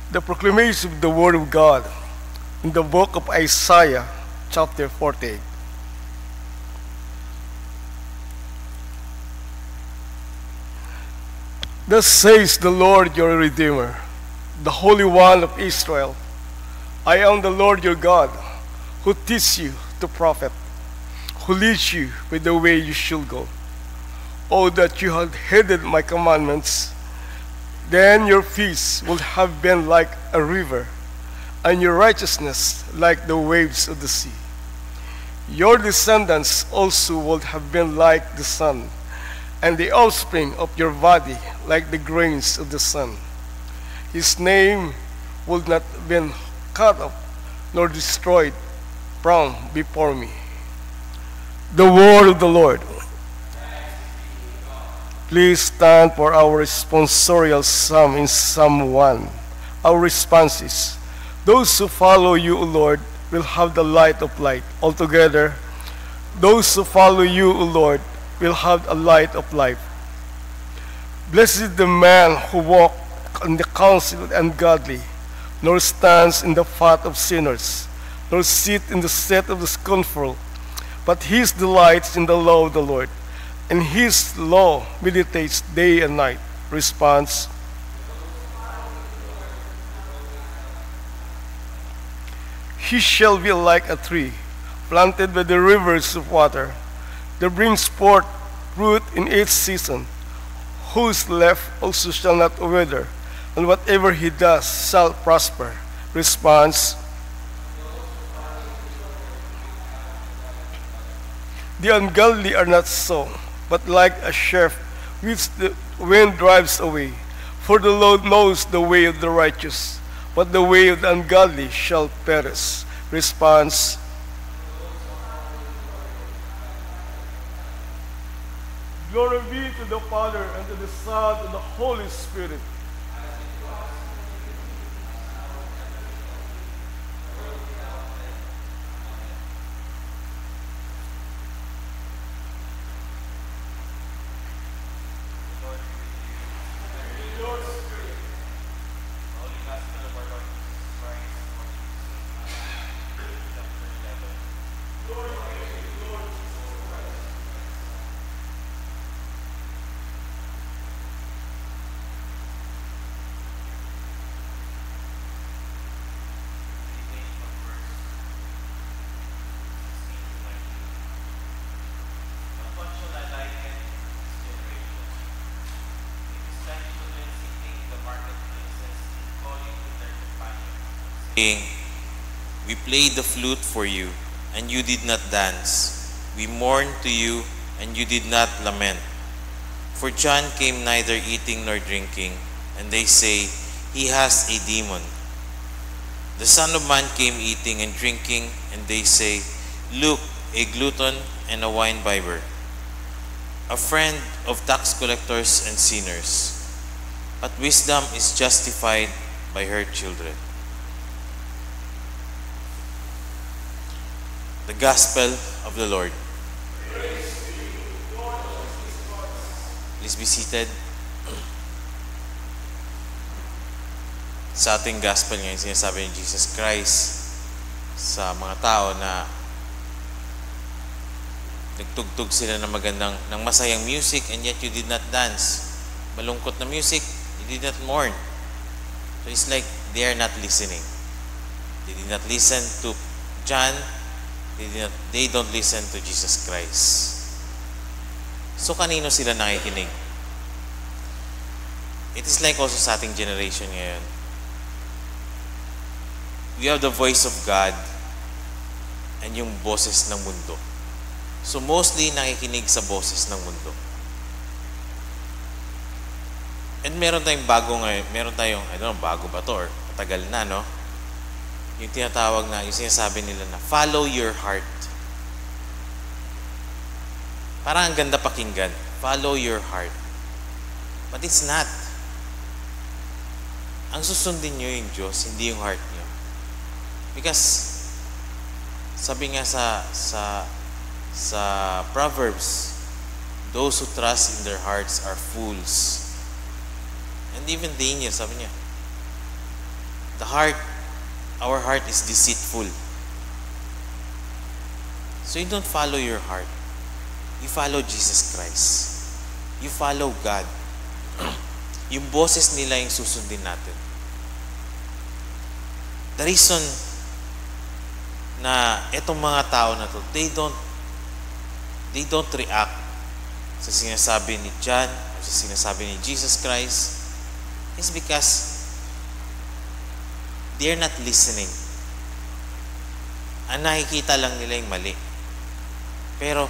The proclamation of the Word of God in the book of Isaiah, chapter 48. Thus says the Lord your Redeemer, the Holy One of Israel. I am the Lord your God, who teaches you to prophet, who leads you with the way you should go. Oh, that you had heeded my commandments, then your peace would have been like a river, and your righteousness like the waves of the sea. Your descendants also would have been like the sun, and the offspring of your body like the grains of the sun. His name would not have been cut off nor destroyed from before me. The word of the Lord. Please stand for our responsorial psalm in Psalm 1. Our response is, those who follow you, O Lord, will have the light of light. Altogether, those who follow you, O Lord, will have a light of life. Blessed is the man who walks in the counsel of the ungodly, nor stands in the path of sinners, nor sits in the seat of the scornful. But his delights in the law of the Lord, and his law meditates day and night. Response. He shall be like a tree planted by the rivers of water, that brings forth fruit in its season, whose leaf also shall not wither, and whatever he does shall prosper. Response. The ungodly are not so, but like a sheaf which the wind drives away. For the Lord knows the way of the righteous, but the way of the ungodly shall perish. Response. Glory be to the Father, and to the Son, and the Holy Spirit. Saying, we played the flute for you, and you did not dance. We mourned to you, and you did not lament. For John came neither eating nor drinking, and they say, he has a demon. The Son of Man came eating and drinking, and they say, look, a glutton and a wine bibber, a friend of tax collectors and sinners. But wisdom is justified by her children. The Gospel of the Lord. Please be seated. Sa ating Gospel ngayon, sinasabi ni Jesus Christ sa mga tao na nagtugtog sila ng ng masayang music, and yet you did not dance. Malungkot na music, you did not mourn. So it's like they are not listening. They did not listen to John. They don't listen to Jesus Christ. So, kanino sila nakikinig? It is like also sa ating generation ngayon. We have the voice of God and yung boses ng mundo. So, mostly nakikinig sa boses ng mundo. And meron tayong bago ngayon. Meron tayong, I don't know, bago ba to or matagal na, no? Yung tinatawag na, yung sinasabi nila na, follow your heart. Parang ang ganda pakinggan. Follow your heart. But it's not. Ang susundin nyo yung Diyos, hindi yung heart nyo. Because, sabi nga sa Proverbs, those who trust in their hearts are fools. And even Daniel, sabi niya, our heart is deceitful. So you don't follow your heart. You follow Jesus Christ. You follow God. Yung boses nila yung susundin natin. The reason na itong mga tao na to, they don't react sa sinasabi ni John o sa sinasabi ni Jesus Christ is because they're not listening. Ang nakikita lang nila yung mali. Pero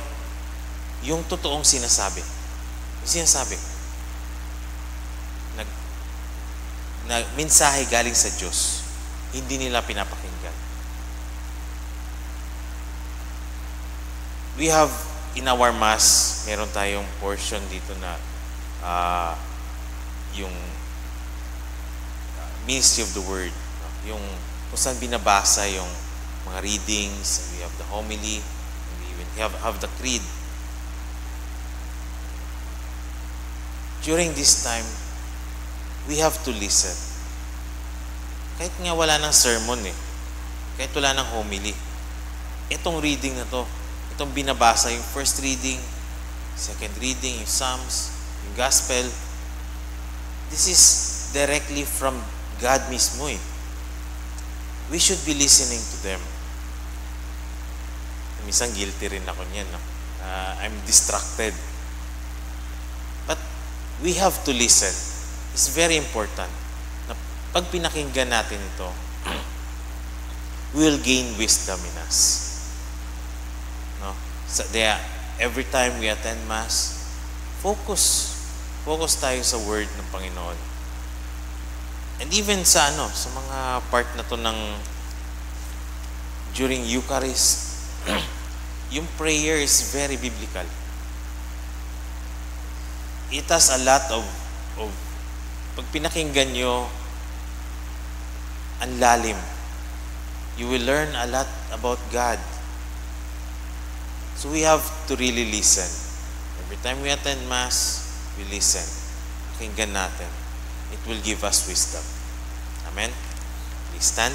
yung totoong sinasabi, na mensahe galing sa Diyos, hindi nila pinapakinggan. We have, in our Mass, meron tayong portion dito na yung ministry of the Word. Yung kung saan binabasa yung mga readings, and we have the homily, and we even have the creed. During this time, we have to listen. Kahit nga wala ng sermon kahit wala ng homily, itong reading na to, itong binabasa, yung first reading, second reading, yung Psalms, yung Gospel, this is directly from God mismo We should be listening to them. Minsan guilty rin ako niyan. I'm distracted. But we have to listen. It's very important na pag pinakinggan natin ito, we will gain wisdom in us. No? So every time we attend Mass, focus tayo sa word ng Panginoon. And even sa mga part na to ng during Eucharist, yung prayer is very biblical. It has a lot of pag pinakinggan nyo, ang lalim. You will learn a lot about God. So we have to really listen. Every time we attend Mass, we listen. Pakinggan natin. It will give us wisdom. Amen? Please stand.